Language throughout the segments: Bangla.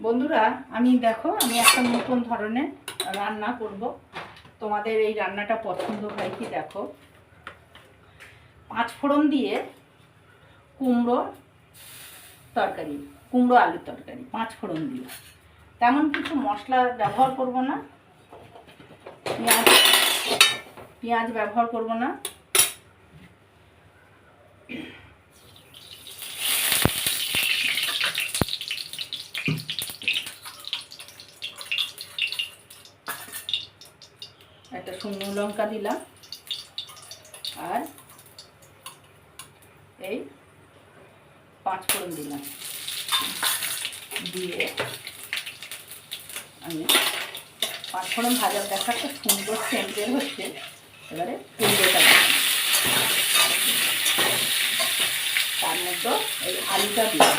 বন্ধুরা, আমি একটা নতুন ধরনের রান্না করব। তোমাদের এই রান্নাটা পছন্দ হয় কি দেখো। 5 ফোড়ন দিয়ে কুমড়ো তরকারি, কুমড়ো আলুর তরকারি 5 ফোড়ন দিয়ে। তেমন কিছু মশলা ব্যবহার করব না, পেঁয়াজ ব্যবহার করব না। একটা শুকনো লঙ্কা দিলাম, আর এই 5 ফোড়ন দিলাম। দিয়ে আমি 5 ফোড়ন ভাজা দেখা একটা সুন্দর সেন্ট বের হচ্ছে। এবারে কুমড়োটা দিলাম, তার মধ্যে এই আলুটা দিলাম।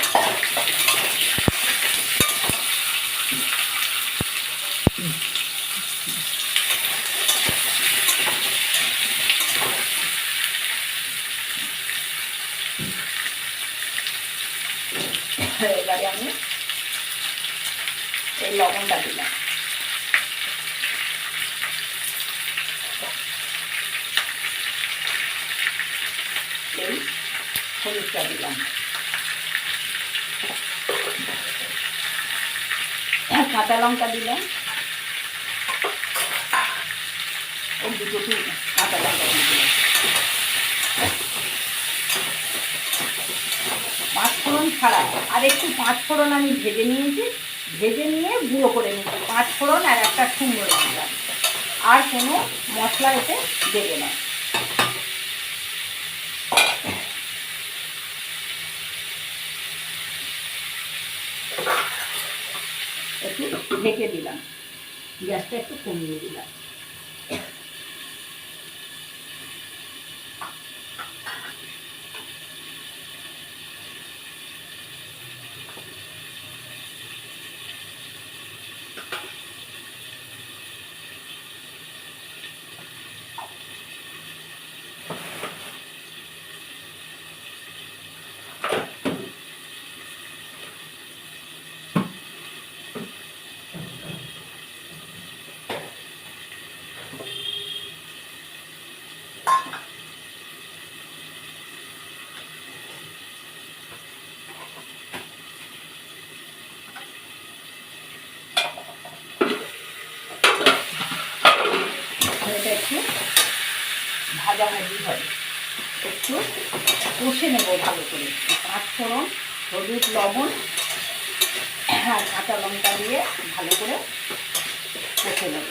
এবারে আমি এই লবণটা দিলাম, এই হলুদটা দিলাম, কাঁচা লঙ্কা দিলাম, ওই দুটো কাঁচা লঙ্কা দিলাম। 5 ফোড়ন ছাড়া আর একটু 5 ফোড়ন আমি ভেজে নিয়েছি, ভেজে নিয়ে গুঁড়ো করে নিয়েছি। 5 ফোড়ন আর একটা শুকনো লঙ্কা, আর কোনো মশলা এতে দেবে না। একটু ঢেকে দিলাম, গ্যাসটা একটু কমিয়ে দিলাম। এটা একটু ভাজাভাজি হবে, একটু কষে নেব ভালো করে। 5 ফোড়ন, হলুদ, লবণ আর কাঁচা লঙ্কা দিয়ে ভালো করে কষে নেব।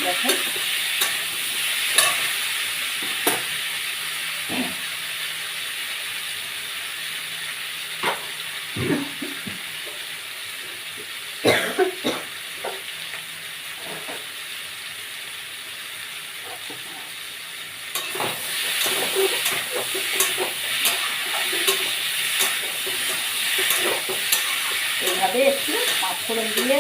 দেখো এইভাবে একটু 5 ফোড়ন দিয়ে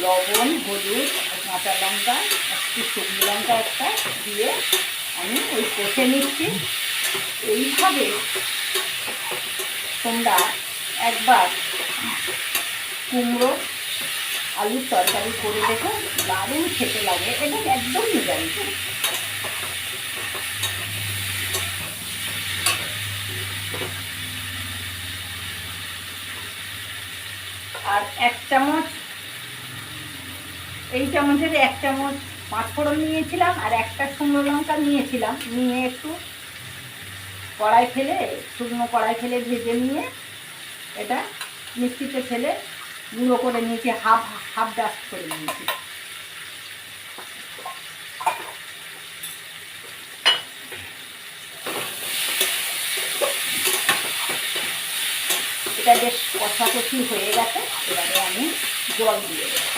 লবণ, হলুদ, কাঁচা লঙ্কা, একটু শুকনো লঙ্কা একটা দিয়ে আমি ওই কষে নিচ্ছি। এইভাবে তোমরা একবার কুমড়ো আলুর তরকারি করে দেখো, দারুণ খেতে লাগে। এটা একদম নিরামিষ। আর 1 চামচ, এই চামচের 1 চামচ 5 ফোড়ন নিয়েছিলাম, আর একটা শুকনো লঙ্কা নিয়েছিলাম। নিয়ে একটু শুকনো কড়াই ফেলে ভেজে নিয়ে এটা মিক্সিতে ফেলে গুঁড়ো করে নিয়েছি, হাফ ডাস্ট করে নিয়েছি। এটা বেশ কষাকষি হয়ে গেছে। এবারে আমি জল দিয়ে দেবো।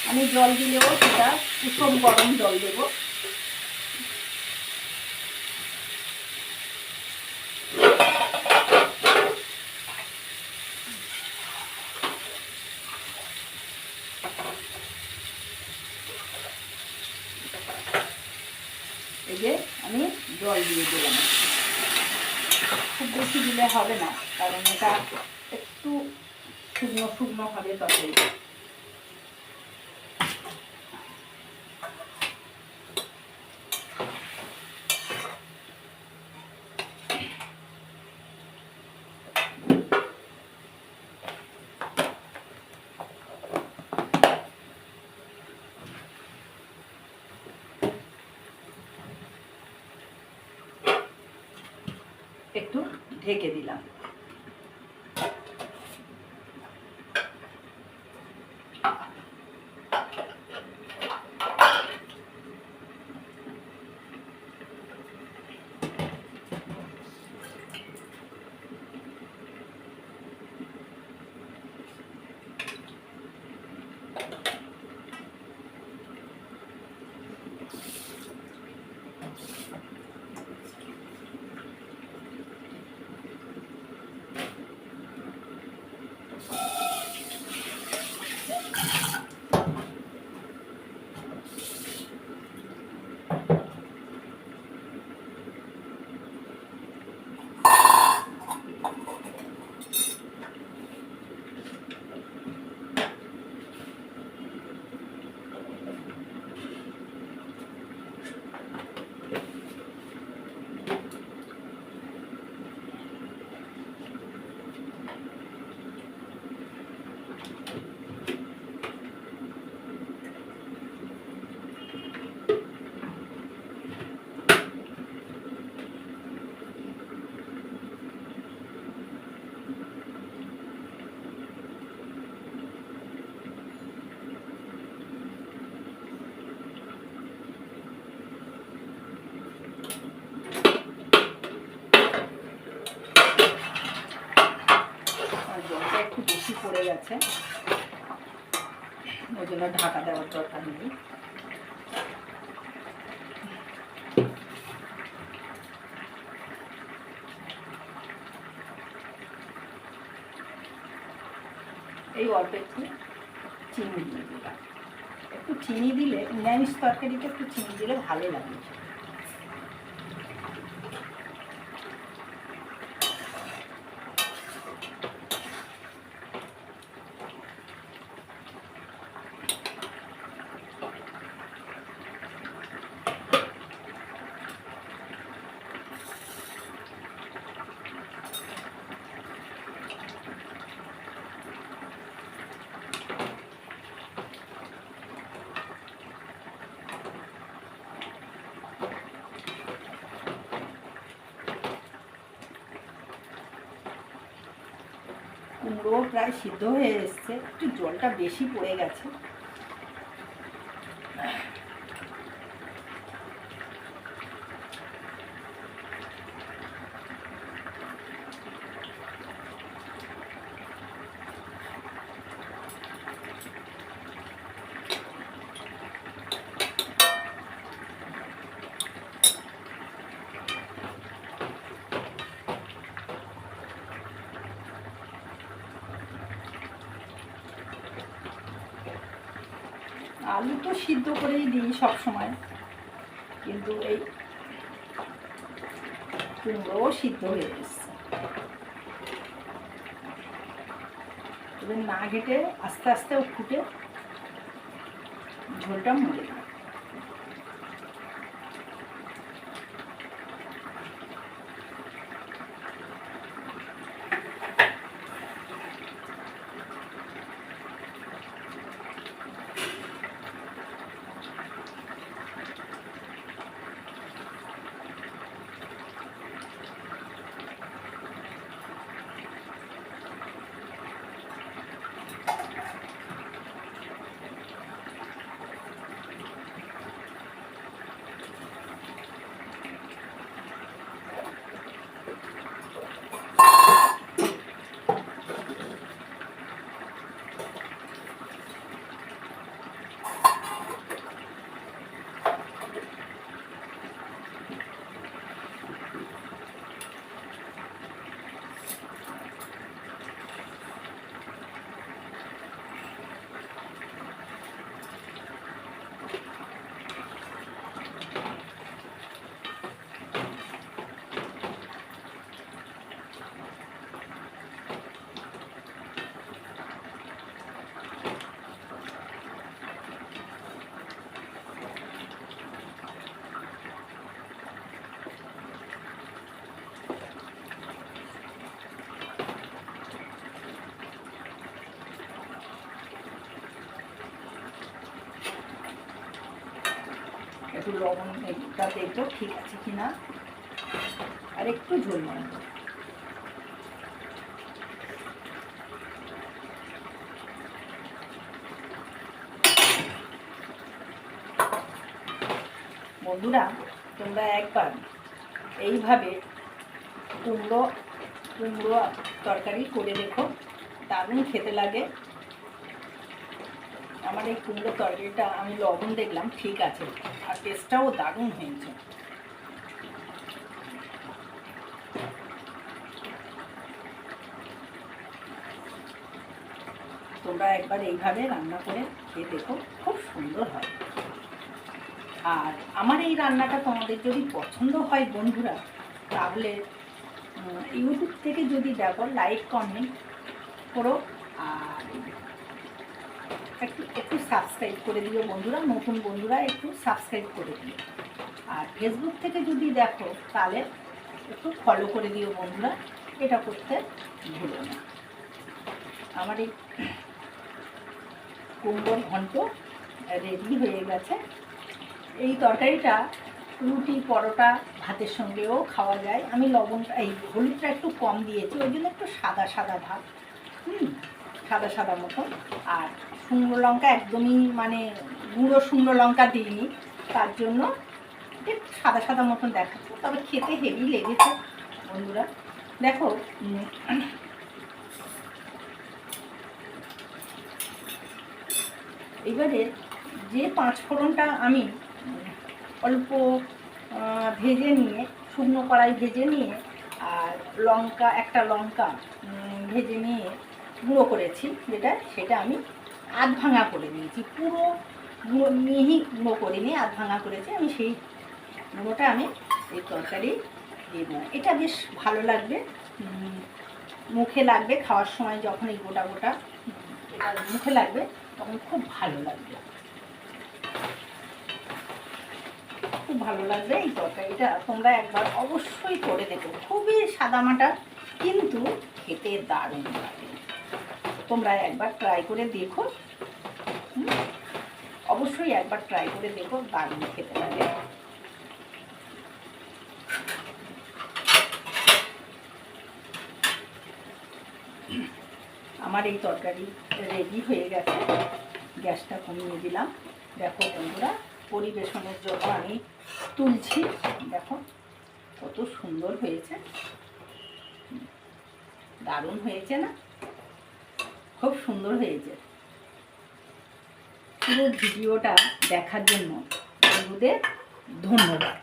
আমি জল দিলেও সেটা কুসুম গরম জল দেবো। এই যে আমি জল দিয়ে দিলাম। খুব বেশি দিলে হবে না, কারণ এটা একটু শুকনো শুকনো হবে তরকারিটা। একটু ঢেকে দিলাম। জলটা একটু বেশি পড়ে গেছে, ওই জন্য ঢাকা দেওয়ার দরকার নেই। এই অল্প একটু চিনি দিয়ে দিলাম। একটু চিনি দিলে নিরামিষ তরকারিতে একটু চিনি দিলে ভালো লাগে। কুমড়ো প্রায় সিদ্ধ হয়ে এসছে, একটু জলটা বেশি পড়ে গেছে। আলু তো সিদ্ধ করেই দিই সব সময়, কিন্তু এই কুমড়োও সিদ্ধ হয়ে এসছে। এবার না ঘেটে আস্তে আস্তে ফুটে ঝোলটা মরে যায়। একটু লবণটা দেখবো ঠিক আছে কিনা, আর একটু ঝোল মারবো। বন্ধুরা তোমরা একবার এইভাবে কুমড়ো তরকারি করে দেখো, দারুণ খেতে লাগে। আমার এই কুমড়ো তরকারিটা আমি লবণ দেখলাম ঠিক আছে, আর টেস্টটাও দারুণ হয়েছে। তোমরা একবার এইভাবে রান্না করে খেয়ে দেখো, খুব সুন্দর হয়। আর আমার এই রান্নাটা তোমাদের যদি পছন্দ হয় বন্ধুরা, তাহলে ইউটিউব থেকে যদি দেখো লাইক কমেন্ট করো, আর একটু সাবস্ক্রাইব করে দিও বন্ধুরা, নতুন বন্ধুরা একটু সাবস্ক্রাইব করে দিও। আর ফেসবুক থেকে যদি দেখো তাহলে একটু ফলো করে দিও বন্ধুরা, এটা করতে ভুলো না। আমার এই কুমড়োর ঘন্ট রেডি হয়ে গেছে। এই তরকারিটা রুটি, পরোটা, ভাতের সঙ্গেও খাওয়া যায়। আমি হলুদটা একটু কম দিয়েছি, ওই জন্য একটু সাদা সাদা ভাব, সাদা মতো। আর শুকনো লঙ্কা একদমই মানে গুঁড়ো শুকনো লঙ্কা দিইনি, তার জন্য একটু সাদা মতন দেখাচ্ছে, তবে খেতে হেভি লেগেছে বন্ধুরা। দেখো এবারে যে 5 ফোড়নটা আমি অল্প ভেজে নিয়ে, শুকনো কড়াই ভেজে নিয়ে, আর একটা লঙ্কা ভেজে নিয়ে গুঁড়ো করেছি, সেটা আমি আধ ভাঙা করে নিয়েছি, পুরো মিহি গুঁড়ো করে নিয়ে আধ ভাঙা করেছি আমি। সেই গুঁড়োটা আমি এই তরকারি দেব, এটা বেশ ভালো লাগবে, মুখে লাগবে খাওয়ার সময়, যখন এই গোটা এটা মুখে লাগবে তখন খুব ভালো লাগবে, খুব ভালো লাগবে এই তরকারিটা। তোমরা একবার অবশ্যই করে দেখো, খুবই সাদামাটা কিন্তু খেতে দারুণ লাগে। তোমরা একবার ট্রাই করে দেখো, অবশ্যই একবার ট্রাই করে দেখো, দারুণ খেতে লাগে। আমার এই তরকারি রেডি হয়ে গেছে, গ্যাসটা কমিয়ে দিলাম। দেখো বন্ধুরা, পরিবেশনের জন্য আমি তুলছি, দেখো কত সুন্দর হয়েছে, দারুণ হয়েছে না? খুব সুন্দর হয়েছে। পুরো ভিডিওটা দেখার জন্য বন্ধুদের ধন্যবাদ।